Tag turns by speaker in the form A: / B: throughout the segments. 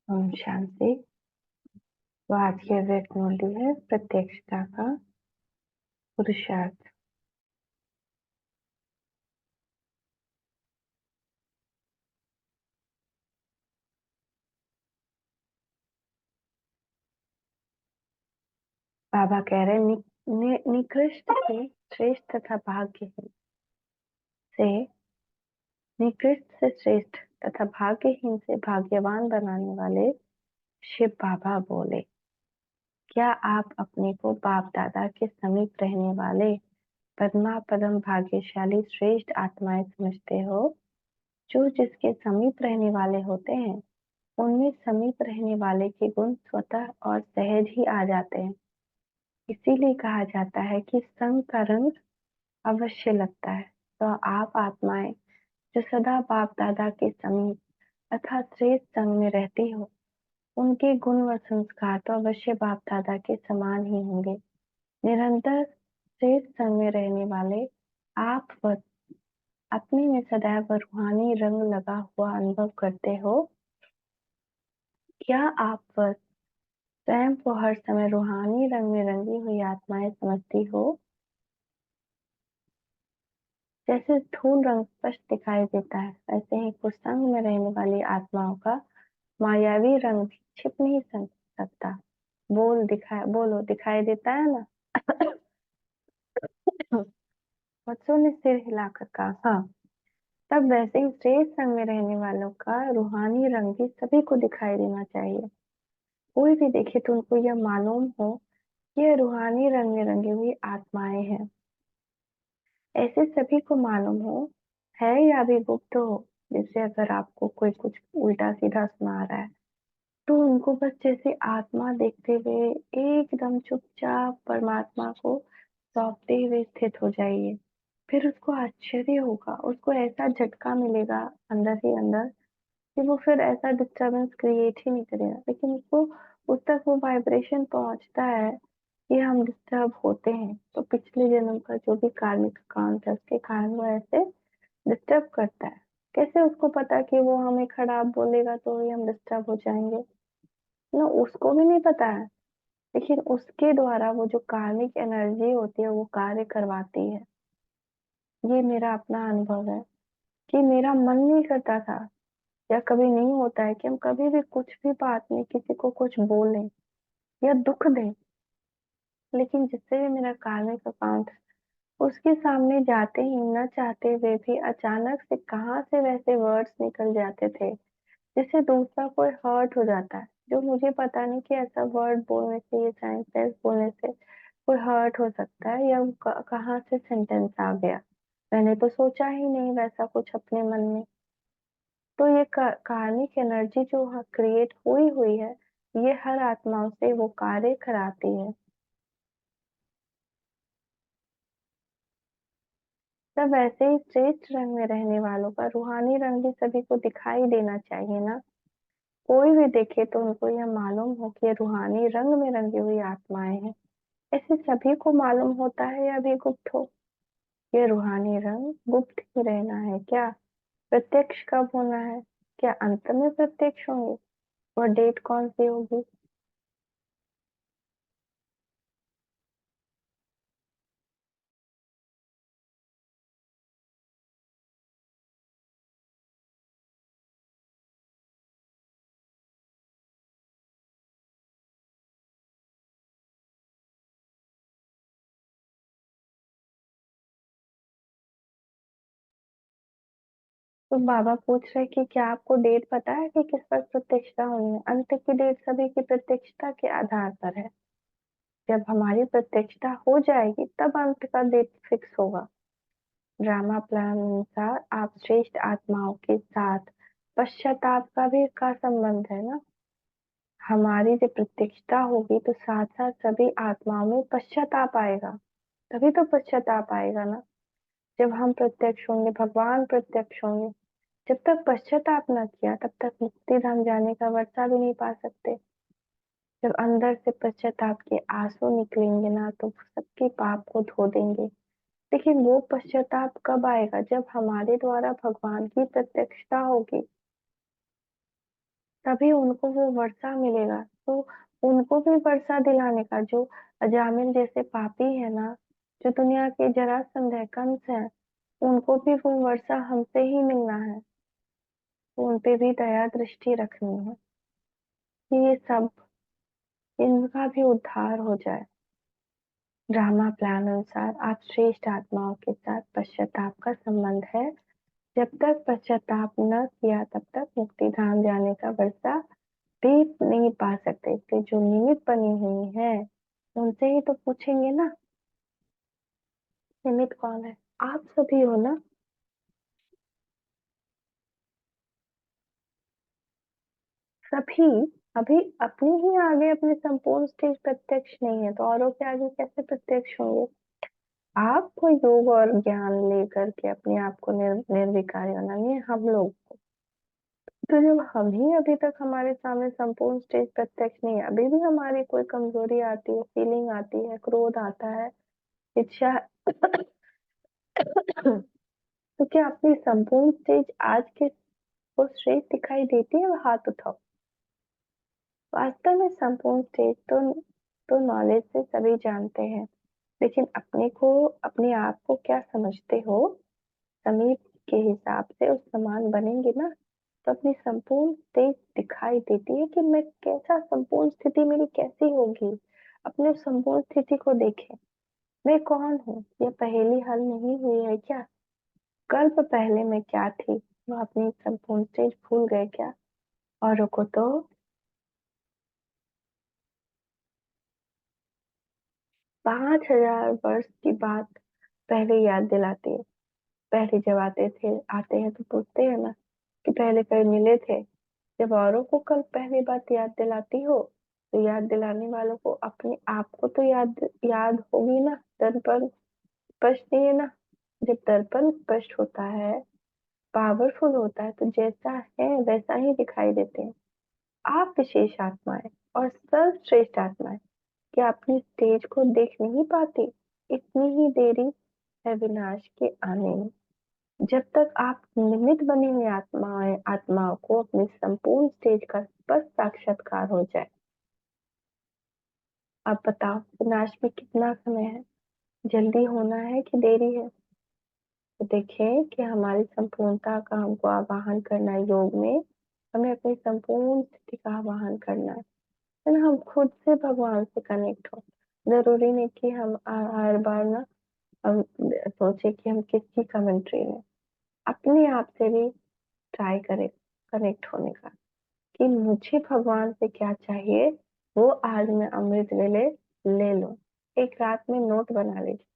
A: ओम शांति। तो आज की व्यक्त मूल्य है प्रत्यक्षता का पुरुषार्थ। बाबा कह रहे निकृष्ट से श्रेष्ठ तथा भाग्यहीन से निकृष्ट से श्रेष्ठ तथा भाग्यहीन से भाग्यवान बनाने वाले शिव बाबा बोले, क्या आप अपने को बाप दादा के समीप रहने वाले परमा परम भाग्यशाली श्रेष्ठ आत्माएं समझते हो? जो जिसके समीप रहने वाले होते हैं उनमें समीप रहने वाले के गुण स्वतः और सहज ही आ जाते हैं। इसीलिए कहा जाता है कि संग का रंग अवश्य लगता है। तो आप आत्माएं जो सदा बाप दादा के समीप अर्थात श्रेष्ठ संग में रहती हो, उनके गुण व संस्कार तो अवश्य बाप दादा के समान ही होंगे। निरंतर श्रेष्ठ संग में रहने वाले आप अपने में सदैव रूहानी रंग लगा हुआ अनुभव करते हो। क्या आप स्वयं को हर समय रूहानी रंग में रंगी हुई आत्माएं समझती हो? जैसे स्थूल रंग स्पष्ट दिखाई देता है, वैसे ही कुछ संग में रहने वाली आत्माओं का मायावी रंग भी छिप नहीं सकता। बोलो दिखाई देता है ना? बच्चों ने सिर हिलाकर कहा हाँ। तब वैसे ही श्रेष्ठ संग में रहने वालों का रूहानी रंग भी सभी को दिखाई देना चाहिए। कोई भी देखे तो उनको यह मालूम हो कि यह रूहानी रंग में रंगी हुई आत्माएं हैं। ऐसे सभी को मालूम हो है या भी गुप्त हो। जैसे अगर आपको कोई कुछ उल्टा सीधा सुना रहा है तो उनको बस जैसे आत्मा देखते हुए एकदम चुपचाप परमात्मा को सौंपते हुए स्थित हो जाइए। फिर उसको आश्चर्य होगा, उसको ऐसा झटका मिलेगा अंदर ही अंदर कि वो फिर ऐसा डिस्टरबेंस क्रिएट ही नहीं करेगा, लेकिन उसको उस तक वो वाइब्रेशन पहुंचता है कि हम डिस्टर्ब होते हैं। तो पिछले जन्म का जो भी कार्मिक अकाउंट है उसके कारण वो ऐसे डिस्टर्ब करता है। कैसे उसको पता कि वो हमें खराब बोलेगा तो ही हम डिस्टर्ब हो जाएंगे? ना, उसको भी नहीं पता है। लेकिन उसके द्वारा वो जो कार्मिक एनर्जी होती है वो कार्य करवाती है। ये मेरा अपना अनुभव है कि मेरा मन नहीं करता था, या कभी नहीं होता है कि हम कभी भी कुछ भी बात में किसी को कुछ बोलें या दुख दें। लेकिन जिससे भी मेरा कार्मिक अकाउंट उसके सामने जाते ही न चाहते हुए भी अचानक से कहाँ से वैसे वर्ड्स निकल जाते थे जिससे दूसरा कोई हर्ट हो जाता है, जो मुझे पता नहीं कि ऐसा वर्ड बोलने से, ये सेंटेंस बोलने से कोई हर्ट हो सकता है, या कहाँ से सेंटेंस आ गया। मैंने तो सोचा ही नहीं वैसा कुछ अपने मन में। तो ये कार्मिक एनर्जी जो क्रिएट हुई हुई है, ये हर आत्माओं से वो कार्य कराती है। तब वैसे ही श्रेष्ठ रंग में रहने वालों का रूहानी रंग भी सभी को दिखाई देना चाहिए ना। कोई भी देखे तो उनको यह मालूम हो कि ये रूहानी रंग में रंगी हुई आत्माएं हैं। ऐसे सभी को मालूम होता है या भी गुप्त हो? ये रूहानी रंग गुप्त ही रहना है क्या? प्रत्यक्ष कब होना है? क्या अंत में प्रत्यक्ष होंगे? वह डेट कौन सी होगी? तो बाबा पूछ रहे कि क्या आपको डेट पता है कि किस पर प्रत्यक्षता होनी है? अंत की डेट सभी की प्रत्यक्षता के आधार पर है। जब हमारी प्रत्यक्षता हो जाएगी तब अंत का डेट फिक्स होगा। ड्रामा प्लान अनुसार आप श्रेष्ठ आत्माओं के साथ पश्चाताप का संबंध है ना। हमारी जब प्रत्यक्षता होगी तो साथ साथ सभी आत्माओं में पश्चाताप आएगा। तभी तो पश्चाताप आएगा ना। जब हम प्रत्यक्ष होंगे, भगवान प्रत्यक्ष होंगे। जब तक पश्चाताप न किया तब तक मुक्ति धाम जाने का वर्षा भी नहीं पा सकते। जब अंदर से पश्चाताप के आंसू निकलेंगे ना तो सबके पाप को धो देंगे। लेकिन वो पश्चाताप कब आएगा? जब हमारे द्वारा भगवान की प्रत्यक्षता होगी। तभी उनको वो वर्षा मिलेगा। तो उनको भी वर्षा दिलाने का, जो अजामिल जैसे पापी है ना, जो दुनिया के जरासंध है, कंस है, उनको भी वो वर्षा हमसे ही मिलना है। तो उन पे भी दया दृष्टि रखनी है कि ये सब, इनका भी उद्धार हो जाए। ड्रामा प्लान अनुसार आप श्रेष्ठ आत्माओं के साथ पश्चाताप का संबंध है। जब तक पश्चाताप न किया तब तक मुक्ति धाम जाने का वर्षा भी नहीं पा सकते। इसलिए जो निमित्त बनी हुई है उनसे ही तो पूछेंगे ना, निमित्त कौन है? आप सभी हो ना। सभी अभी अपने ही आगे अपने संपूर्ण स्टेज प्रत्यक्ष नहीं है, तो औरों के आगे कैसे प्रत्यक्ष होंगे? आपको योग और ज्ञान लेकर के अपने आप को निर्विकारी बनानी है हम लोग। तो जब हम ही अभी तक हमारे सामने संपूर्ण स्टेज प्रत्यक्ष नहीं है, अभी भी हमारी कोई कमजोरी आती है, फीलिंग आती है, क्रोध आता है, इच्छा तो क्या अपनी संपूर्ण स्टेज आज के वो श्रेष्ठ दिखाई देती है? हाथ उठाओ। वास्तव में संपूर्ण स्टेज तो नॉलेज से सभी जानते हैं, लेकिन अपने आप को क्या समझते हो? समीप के हिसाब से उस समान बनेंगे ना, तो अपनी संपूर्ण स्थिति दिखाई देती है कि मैं कैसा, संपूर्ण स्थिति मेरी कैसी होगी। अपने संपूर्ण स्थिति को देखें। मैं कौन हूँ? यह पहेली हल नहीं हुई है क्या? कल्प पहले मैं क्या थी? वह अपनी संपूर्ण स्टेज भूल गए क्या? औरों को तो 5,000 वर्ष की बात पहले याद दिलाती है। पहले जब आते हैं तो पूछते हैं ना कि पहले कभी मिले थे। जब औरों को कल पहली बात याद दिलाती हो, तो याद दिलाने वालों को अपने आप को तो याद याद होगी ना। दर्पण स्पष्ट नहीं है ना? जब दर्पण स्पष्ट होता है, पावरफुल होता है, तो जैसा है वैसा ही दिखाई देते हैं। आप विशेष आत्माएं और सर्वश्रेष्ठ आत्माएं क्या अपनी स्टेज को देख नहीं पाती? इतनी ही देरी है विनाश के आने में। जब तक आप निमित्त बनी हुई आत्माओं को अपनी संपूर्ण स्टेज का स्पष्ट साक्षात्कार हो जाए। अब बताओ, विनाश में कितना समय है? जल्दी होना है कि देरी है? तो देखें कि हमारी संपूर्णता का हमको आवाहन करना है। योग में हमें अपनी संपूर्ण स्थिति का आवाहन करना है ना? हम खुद से भगवान से कनेक्ट हो। जरूरी नहीं कि हम हर बार ना हम सोचे कि हम किसकी कमेंट्री में, अपने आप से भी ट्राई करें कनेक्ट होने का, कि मुझे भगवान से क्या चाहिए, वो आज मैं अमृत वेले ले लूं। एक रात में नोट बना लीजिए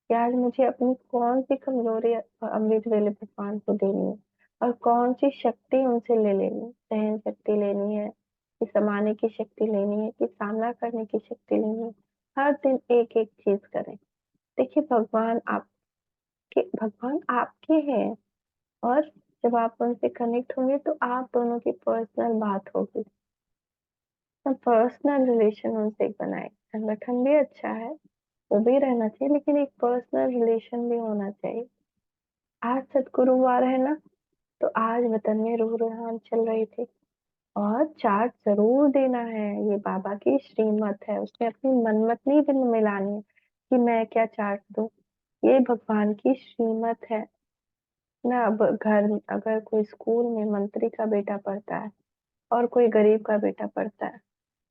A: कि आज मुझे अपनी कौन सी कमजोरी अमृत वेले भगवान को देनी है, और कौन सी शक्ति उनसे ले लेनी है। सहन शक्ति लेनी है, कि समाने की शक्ति लेनी है, कि सामना करने की शक्ति लेनी है। हर दिन एक एक चीज करें। देखिए, भगवान आपके हैं, और जब आप उनसे कनेक्ट होंगे तो आप दोनों की पर्सनल बात होगी। तो पर्सनल रिलेशन उनसे बनाए। संगठन भी अच्छा है, वो भी रहना चाहिए, लेकिन एक पर्सनल रिलेशन भी होना चाहिए। आज सदगुरुवार है ना, तो आज वतन में रूह रुहान चल रही थी, और चार्ट जरूर देना है। ये बाबा की श्रीमत है, उसमें अपनी मनमत नहीं भी मिलानी है कि मैं क्या चार्ट दूं। ये भगवान की श्रीमत है ना। अब घर अगर कोई स्कूल में मंत्री का बेटा पढ़ता है और कोई गरीब का बेटा पढ़ता है,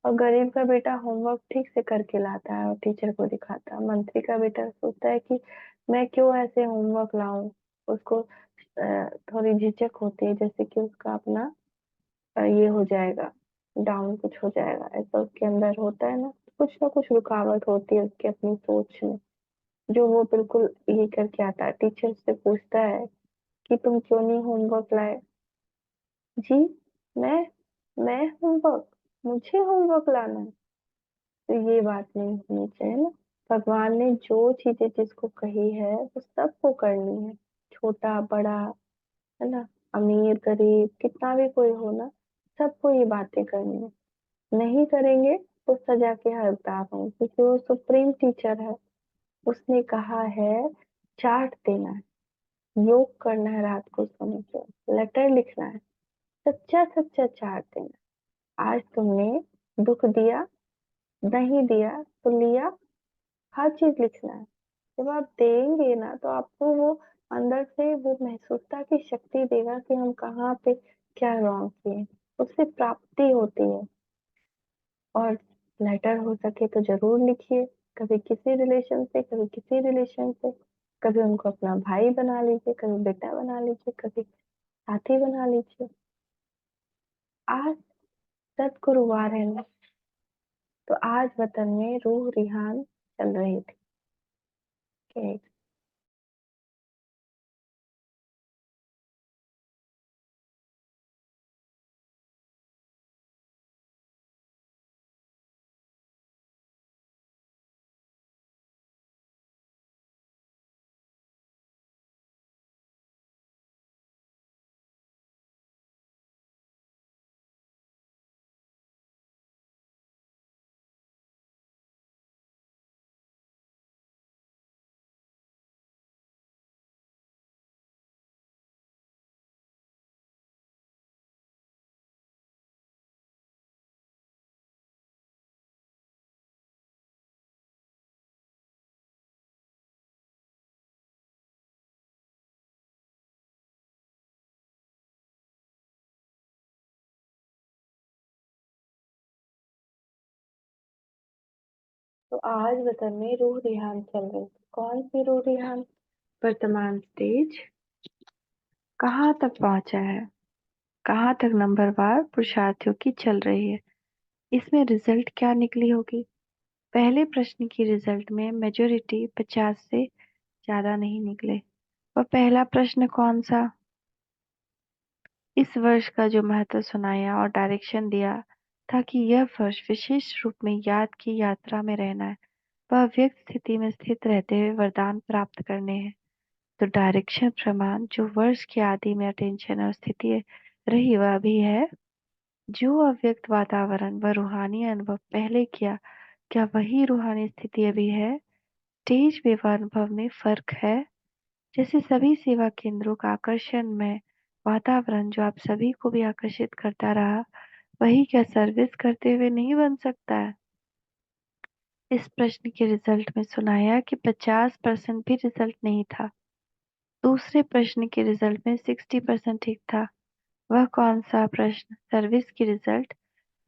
A: और गरीब का बेटा होमवर्क ठीक से करके लाता है और टीचर को दिखाता है, मंत्री का बेटा सोचता है कि मैं क्यों ऐसे होमवर्क लाऊं। उसको थोड़ी झिझक होती है, जैसे कि उसका अपना ये हो जाएगा, डाउन कुछ हो जाएगा, ऐसा उसके अंदर होता है ना कुछ रुकावट होती है उसकी अपनी सोच में, जो वो बिल्कुल ये करके आता है। टीचर से पूछता है कि तुम क्यों नहीं होमवर्क लाए? जी, मैं मैं होमवर्क मुझे होमवर्क लाना है? तो ये बात नहीं होनी चाहिए ना। भगवान ने जो चीजें जिसको कही है वो सबको करनी है, छोटा बड़ा, है ना, अमीर गरीब कितना भी कोई हो ना, सबको ये बातें करनी है। नहीं करेंगे तो सजा के हकदार होंगे, क्योंकि वो सुप्रीम टीचर है। उसने कहा है चार्ट देना है, योग करना है, रात को सोने के लेटर लिखना है, सच्चा सच्चा चार्ट देना है। आज तुमने दुख दिया, नहीं दिया तो लिया, हर चीज लिखना है। जब आप देंगे ना तो आपको वो अंदर से वो महसूसता की शक्ति देगा कि हम कहाँ पे क्या रॉन्ग किए। उससे प्राप्ति होती है। और लेटर हो सके तो जरूर लिखिए, कभी किसी रिलेशन से, कभी किसी रिलेशन से। कभी उनको अपना भाई बना लीजिए, कभी बेटा बना लीजिए, कभी साथी बना लीजिए। आज सदगुरुवार है ना, तो आज वतन में रूह रिहान चल रही थी कि तो आज वतन में रूह रिहान चल रही थी। कौन सी रूह रिहान? वर्तमान स्टेज कहाँ तक पहुंचा है, कहाँ तक नंबरवार पुरुषार्थियों की चल रही है, इसमें रिजल्ट क्या निकली होगी। पहले प्रश्न की रिजल्ट में मेजोरिटी 50 से ज्यादा नहीं निकले। और पहला प्रश्न कौन सा? इस वर्ष का जो महत्व सुनाया और डायरेक्शन दिया था कि यह वर्ष विशेष रूप में याद की यात्रा में रहना है, वह व्यक्त स्थिति में स्थित रहते हुए वरदान प्राप्त करने हैं। तो डायरेक्शन प्रमाण जो वर्ष के आदि में अटेंशन और स्थिति रही वह भी है। जो अव्यक्त वातावरण व रूहानी अनुभव पहले किया, क्या वही रूहानी स्थिति अभी है? स्टेज वेव अनुभव में फर्क है। जैसे सभी सेवा केंद्रों का आकर्षण में वातावरण जो आप सभी को भी आकर्षित करता रहा, वही क्या सर्विस करते हुए नहीं बन सकता है? इस प्रश्न के रिजल्ट में सुनाया कि 50% भी रिजल्ट नहीं था। दूसरे प्रश्न के रिजल्ट में 60% ठीक था। वह कौन सा प्रश्न? सर्विस की रिजल्ट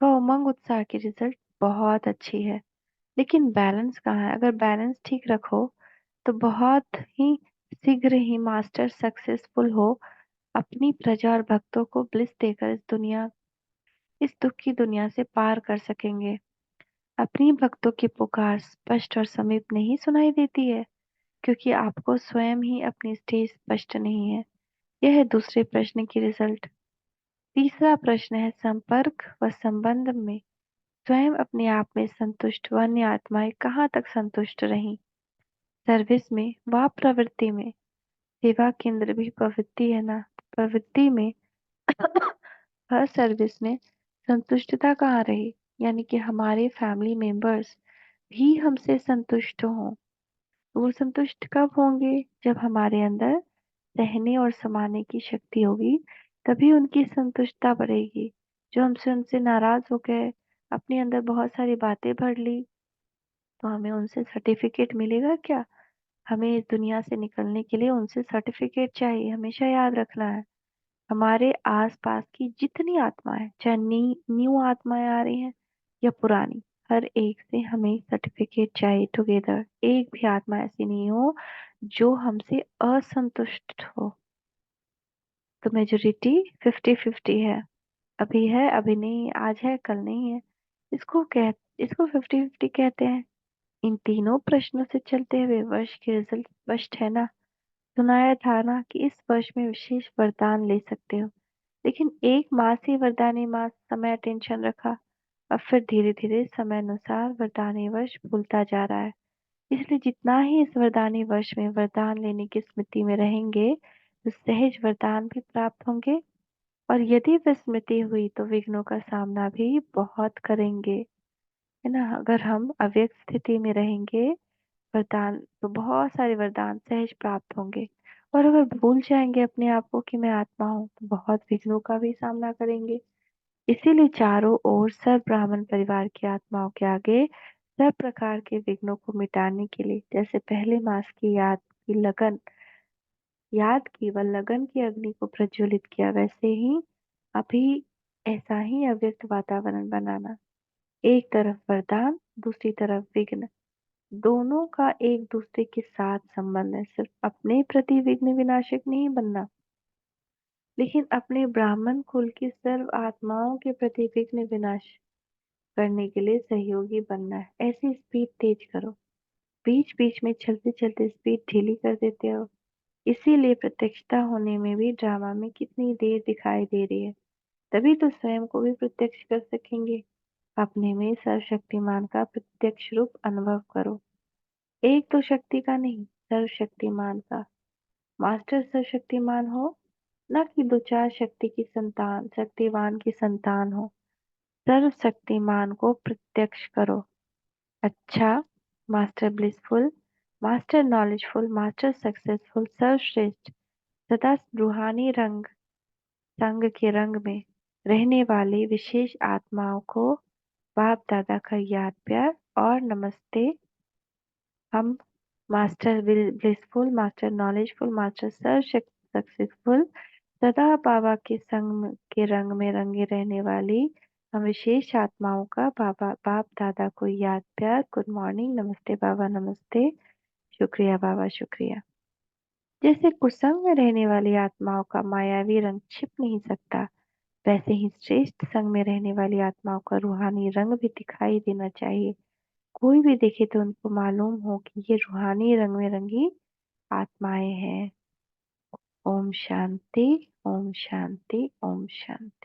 A: व उमंग उत्साह की रिजल्ट बहुत अच्छी है, लेकिन बैलेंस कहाँ है? अगर बैलेंस ठीक रखो तो बहुत ही शीघ्र ही मास्टर सक्सेसफुल हो अपनी प्रजा और भक्तों को ब्लिस देकर इस दुख की दुनिया से पार कर सकेंगे। अपनी भक्तों की पुकार स्पष्ट और समीप नहीं सुनाई देती है, क्योंकि आपको स्वयं ही अपनी स्टेज स्पष्ट नहीं है। यह है दूसरे प्रश्न की रिजल्ट। तीसरा प्रश्न है संपर्क व संबंध में स्वयं अपने आप में संतुष्ट व अन्य आत्माएं कहाँ तक संतुष्ट रहीं? सर्विस में व प्रवृत्ति में। सेवा केंद्र भी प्रवृत्ति है ना? प्रवृत्ति में हर सर्विस में संतुष्टता कहाँ रही? यानी कि हमारे फैमिली मेंबर्स भी हमसे संतुष्ट हों। तो वो संतुष्ट कब होंगे? जब हमारे अंदर सहने और समाने की शक्ति होगी, तभी उनकी संतुष्टता बढ़ेगी। जो हमसे उनसे नाराज हो गए, अपने अंदर बहुत सारी बातें भर ली, तो हमें उनसे सर्टिफिकेट मिलेगा क्या? हमें इस दुनिया से निकलने के लिए उनसे सर्टिफिकेट चाहिए, हमेशा याद रखना है। हमारे आसपास की जितनी आत्माएं, चाहे न्यू आत्माएं आ रही हैं या पुरानी, हर एक से हमें सर्टिफिकेट चाहिए टुगेदर। एक भी आत्मा ऐसी नहीं हो जो हमसे असंतुष्ट हो। तो मेजोरिटी 50-50 है। अभी है, अभी नहीं, आज है, कल नहीं है। इसको 50-50 कहते हैं। इन तीनों प्रश्नों से चलते हुए वर्ष के रिजल्ट स्पष्ट है ना? सुनाया था ना कि इस वर्ष में विशेष वरदान ले सकते हो। लेकिन एक मास ही वरदानी मास समय टेंशन रखा। अब फिर धीरे धीरे समय अनुसार वरदानी वर्ष भूलता जा रहा है। इसलिए जितना ही इस वरदानी वर्ष में वरदान लेने की स्मृति में रहेंगे, तो सहज वरदान भी प्राप्त होंगे। और यदि विस्मृति हुई तो विघ्नों का सामना भी बहुत करेंगे, है ना? अगर हम अव्यक्त स्थिति में रहेंगे, वरदान तो बहुत सारे वरदान सहज प्राप्त होंगे। और अगर भूल जाएंगे अपने आप को कि मैं आत्मा हूँ, तो बहुत विघ्नों का भी सामना करेंगे। इसीलिए चारों ओर सब ब्राह्मण परिवार की आत्माओं के आगे सब प्रकार के विघ्नों को मिटाने के लिए जैसे पहले मास की याद की व लगन की अग्नि को प्रज्वलित किया, वैसे ही अभी ऐसा ही अव्यक्त वातावरण बनाना। एक तरफ वरदान, दूसरी तरफ विघ्न, दोनों का एक दूसरे के साथ संबंध है। सिर्फ अपने प्रति विघ्न विनाशक नहीं बनना, लेकिन अपने ब्राह्मण कुल की सर्व आत्माओं के प्रति विघ्न विनाश करने के लिए सहयोगी बनना है। ऐसी स्पीड तेज करो, बीच बीच में चलते चलते स्पीड ढीली कर देते हो। इसीलिए प्रत्यक्षता होने में भी ड्रामा में कितनी देर दिखाई दे रही है। तभी तो स्वयं को भी प्रत्यक्ष कर सकेंगे। अपने में सर्वशक्तिमान का प्रत्यक्ष रूप अनुभव करो। एक तो शक्ति का नहीं, सर्वशक्तिमान का। मास्टर सर्वशक्तिमान हो, न कि दो चार शक्तिवान की संतान हो। सर्वशक्तिमान को प्रत्यक्ष करो। अच्छा, master blissful, master knowledgeful, master successful, सर्वश्रेष्ठ, सदा रूहानी संग के रंग में रहने वाली विशेष आत्माओं को बाप दादा का याद प्यार और नमस्ते। हम master blissful, master knowledgeful, master successful, सदा बाबा के संग के रंग में रंगे रहने वाली हम विशेष आत्माओं का बाप दादा को याद प्यार, गुड मॉर्निंग, नमस्ते बाबा, नमस्ते, शुक्रिया बाबा, शुक्रिया। जैसे कुसंग में रहने वाली आत्माओं का मायावी रंग छिप नहीं सकता, वैसे ही श्रेष्ठ संग में रहने वाली आत्माओं का रूहानी रंग भी दिखाई देना चाहिए। कोई भी देखे तो उनको मालूम हो कि ये रूहानी रंग में रंगी आत्माएं हैं। ओम शांति, ओम शांति, ओम शांति।